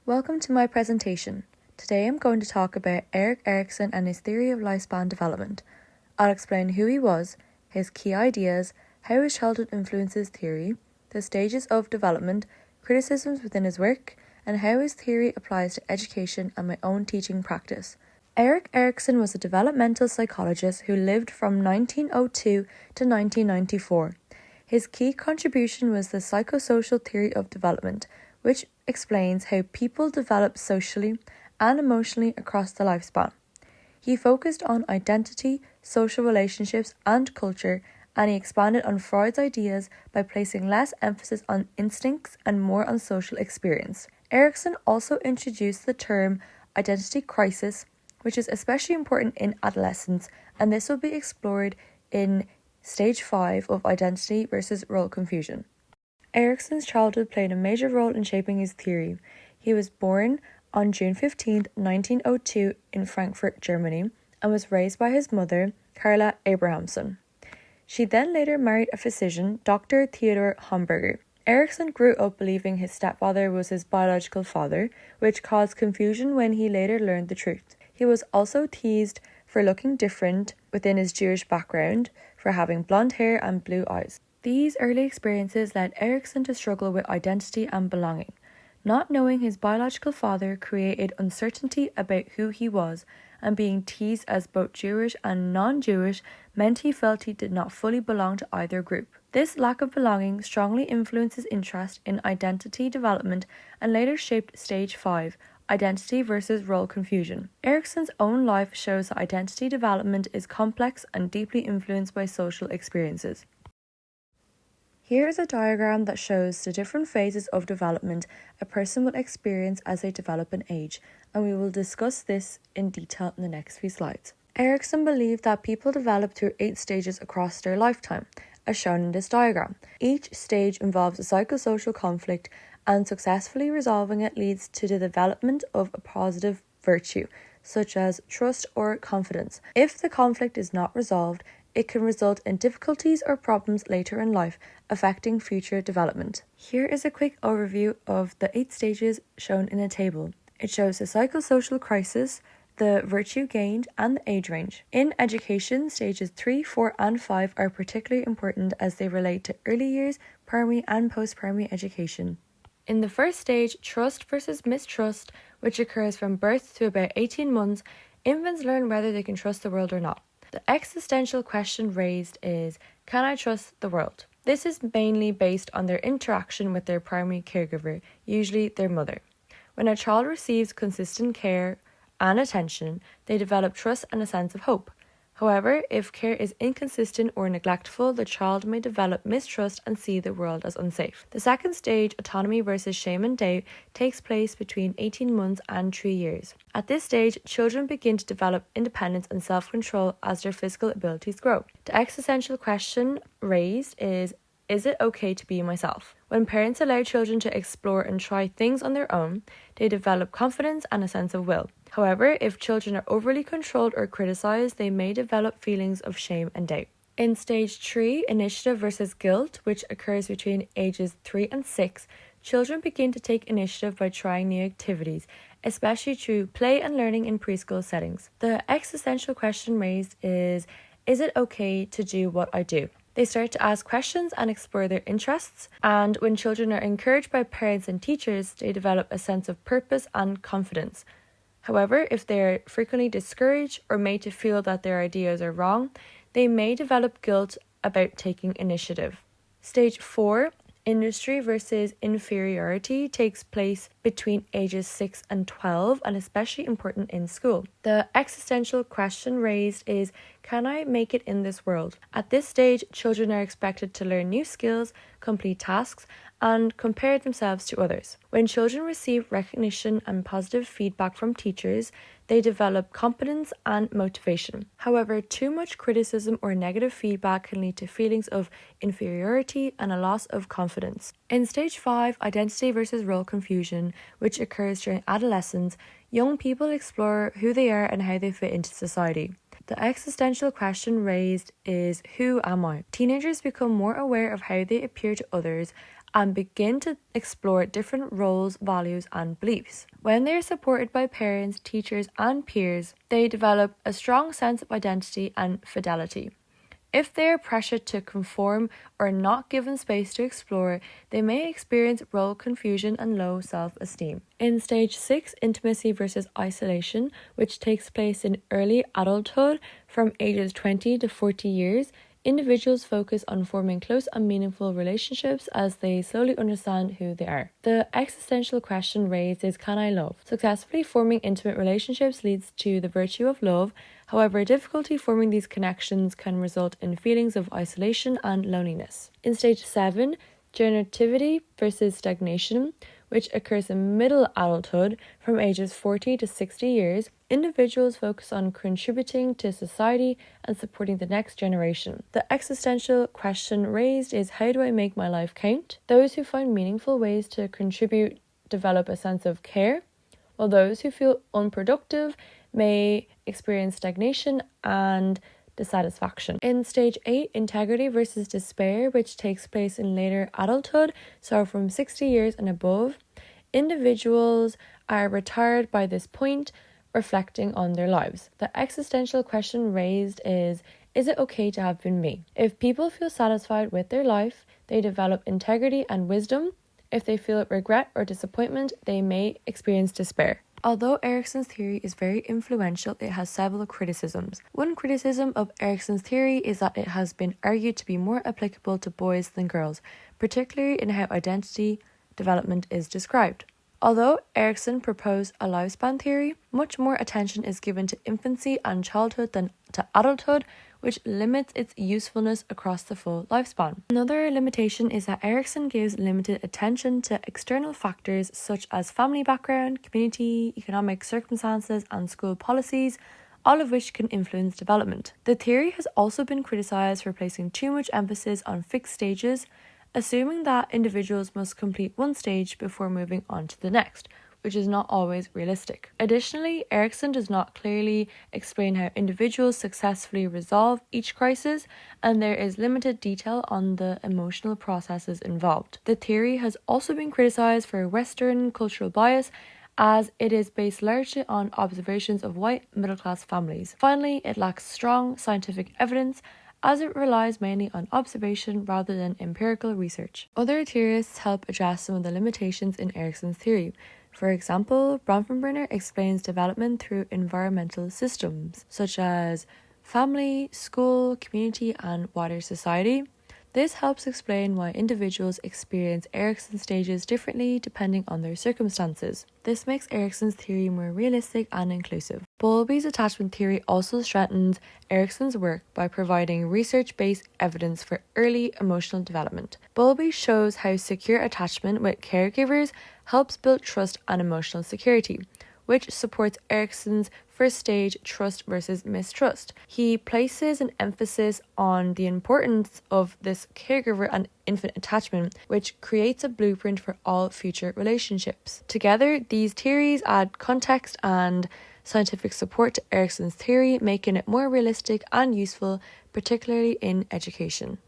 Welcome to my presentation. Today I'm going to talk about Erikson and his theory of lifespan development. I'll explain who he was, his key ideas, how his childhood influences theory, the stages of development, criticisms within his work, and how his theory applies to education and my own teaching practice. Erikson was a developmental psychologist who lived from 1902 to 1994. His key contribution was the psychosocial theory of development, which explains how people develop socially and emotionally across the lifespan. He focused on identity, social relationships, and culture, and he expanded on Freud's ideas by placing less emphasis on instincts and more on social experience. Erikson also introduced the term identity crisis, which is especially important in adolescence, and this will be explored in Stage 5 of identity versus role confusion. Erikson's childhood played a major role in shaping his theory. He was born on June 15, 1902 in Frankfurt, Germany, and was raised by his mother, Carla Abrahamson. She then later married a physician, Dr. Theodor Homburger. Erikson grew up believing his stepfather was his biological father, which caused confusion when he later learned the truth. He was also teased for looking different within his Jewish background, for having blonde hair and blue eyes. These early experiences led Erikson to struggle with identity and belonging. Not knowing his biological father created uncertainty about who he was, and being teased as both Jewish and non-Jewish meant he felt he did not fully belong to either group. This lack of belonging strongly influenced his interest in identity development and later shaped Stage 5, identity versus role confusion. Erikson's own life shows that identity development is complex and deeply influenced by social experiences. Here is a diagram that shows the different phases of development a person will experience as they develop in age, and we will discuss this in detail in the next few slides. Erikson believed that people develop through 8 stages across their lifetime, as shown in this diagram. Each stage involves a psychosocial conflict, and successfully resolving it leads to the development of a positive virtue, such as trust or confidence. If the conflict is not resolved, it can result in difficulties or problems later in life, affecting future development. Here is a quick overview of the 8 stages shown in a table. It shows the psychosocial crisis, the virtue gained, and the age range. In education, stages 3, 4, and 5 are particularly important as they relate to early years, primary and post-primary education. In the first stage, trust versus mistrust, which occurs from birth to about 18 months, infants learn whether they can trust the world or not. The existential question raised is, can I trust the world? This is mainly based on their interaction with their primary caregiver, usually their mother. When a child receives consistent care and attention, they develop trust and a sense of hope. However, if care is inconsistent or neglectful, the child may develop mistrust and see the world as unsafe. The second stage, autonomy versus shame and doubt, takes place between 18 months and 3 years. At this stage, children begin to develop independence and self-control as their physical abilities grow. The existential question raised is it okay to be myself? When parents allow children to explore and try things on their own, they develop confidence and a sense of will. However, if children are overly controlled or criticized, they may develop feelings of shame and doubt. In stage 3, initiative versus guilt, which occurs between ages 3 and 6, children begin to take initiative by trying new activities, especially through play and learning in preschool settings. The existential question raised is it okay to do what I do? They start to ask questions and explore their interests, and when children are encouraged by parents and teachers, they develop a sense of purpose and confidence. However, if they are frequently discouraged or made to feel that their ideas are wrong, they may develop guilt about taking initiative. Stage 4, industry versus inferiority, takes place between ages 6 and 12 and especially important in school. The existential question raised is, can I make it in this world? At this stage, children are expected to learn new skills, complete tasks, and compare themselves to others. When children receive recognition and positive feedback from teachers, they develop competence and motivation. However, too much criticism or negative feedback can lead to feelings of inferiority and a loss of confidence. In stage 5, identity versus role confusion, which occurs during adolescence, young people explore who they are and how they fit into society. The existential question raised is, who am I? Teenagers become more aware of how they appear to others and begin to explore different roles, values, and beliefs. When they are supported by parents, teachers, and peers, they develop a strong sense of identity and fidelity. If they are pressured to conform or not given space to explore, they may experience role confusion and low self-esteem. In stage 6, intimacy versus isolation, which takes place in early adulthood from ages 20 to 40 years, individuals focus on forming close and meaningful relationships as they slowly understand who they are. The existential question raised is, can I love? Successfully forming intimate relationships leads to the virtue of love. However, difficulty forming these connections can result in feelings of isolation and loneliness. In stage 7, generativity versus stagnation, which occurs in middle adulthood from ages 40 to 60 years, individuals focus on contributing to society and supporting the next generation. The existential question raised is, how do I make my life count? Those who find meaningful ways to contribute develop a sense of care, while those who feel unproductive may experience stagnation and dissatisfaction. In stage 8, integrity versus despair, which takes place in later adulthood, so from 60 years and above, individuals are retired by this point, reflecting on their lives. The existential question raised is it okay to have been me? If people feel satisfied with their life, they develop integrity and wisdom. If they feel regret or disappointment, they may experience despair. Although Erikson's theory is very influential, it has several criticisms. One criticism of Erikson's theory is that it has been argued to be more applicable to boys than girls, particularly in how identity development is described. Although Erikson proposed a lifespan theory, much more attention is given to infancy and childhood than to adulthood, which limits its usefulness across the full lifespan. Another limitation is that Erikson gives limited attention to external factors such as family background, community, economic circumstances, and school policies, all of which can influence development. The theory has also been criticised for placing too much emphasis on fixed stages, assuming that individuals must complete one stage before moving on to the next, which is not always realistic. Additionally, Erikson does not clearly explain how individuals successfully resolve each crisis, and there is limited detail on the emotional processes involved. The theory has also been criticized for Western cultural bias, as it is based largely on observations of white middle-class families. Finally, it lacks strong scientific evidence, as it relies mainly on observation rather than empirical research. Other theorists help address some of the limitations in Erikson's theory. For example, Bronfenbrenner explains development through environmental systems, such as family, school, community, and wider society. This helps explain why individuals experience Erikson stages differently depending on their circumstances. This makes Erikson's theory more realistic and inclusive. Bowlby's attachment theory also strengthens Erikson's work by providing research-based evidence for early emotional development. Bowlby shows how secure attachment with caregivers helps build trust and emotional security, which supports Erikson's first stage trust versus mistrust. He places an emphasis on the importance of this caregiver and infant attachment, which creates a blueprint for all future relationships. Together, these theories add context and scientific support to Erikson's theory, making it more realistic and useful, particularly in education.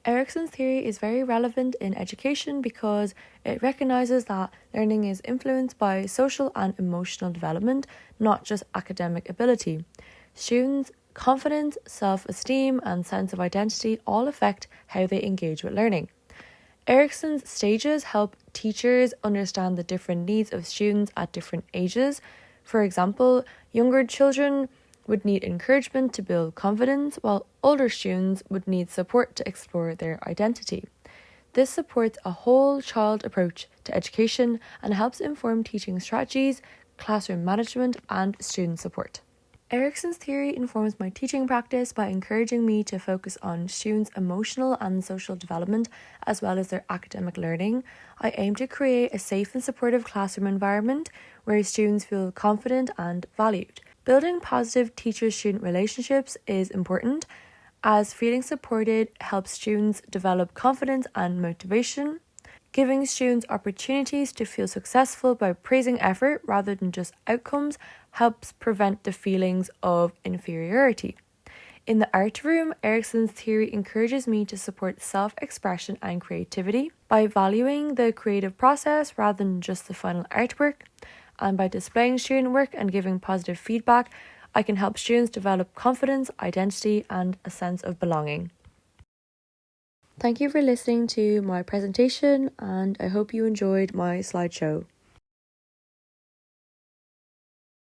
Erikson's theory is very relevant in education because it recognises that learning is influenced by social and emotional development, not just academic ability. Students' confidence, self-esteem, and sense of identity all affect how they engage with learning. Erikson's stages help teachers understand the different needs of students at different ages. For example, younger children would need encouragement to build confidence, while older students would need support to explore their identity. This supports a whole child approach to education and helps inform teaching strategies, classroom management, and student support. Erikson's theory informs my teaching practice by encouraging me to focus on students' emotional and social development as well as their academic learning. I aim to create a safe and supportive classroom environment where students feel confident and valued. Building positive teacher-student relationships is important, as feeling supported helps students develop confidence and motivation. Giving students opportunities to feel successful by praising effort rather than just outcomes helps prevent the feelings of inferiority. In the art room, Erikson's theory encourages me to support self-expression and creativity by valuing the creative process rather than just the final artwork, and by displaying student work and giving positive feedback, I can help students develop confidence, identity, and a sense of belonging. Thank you for listening to my presentation, and I hope you enjoyed my slideshow.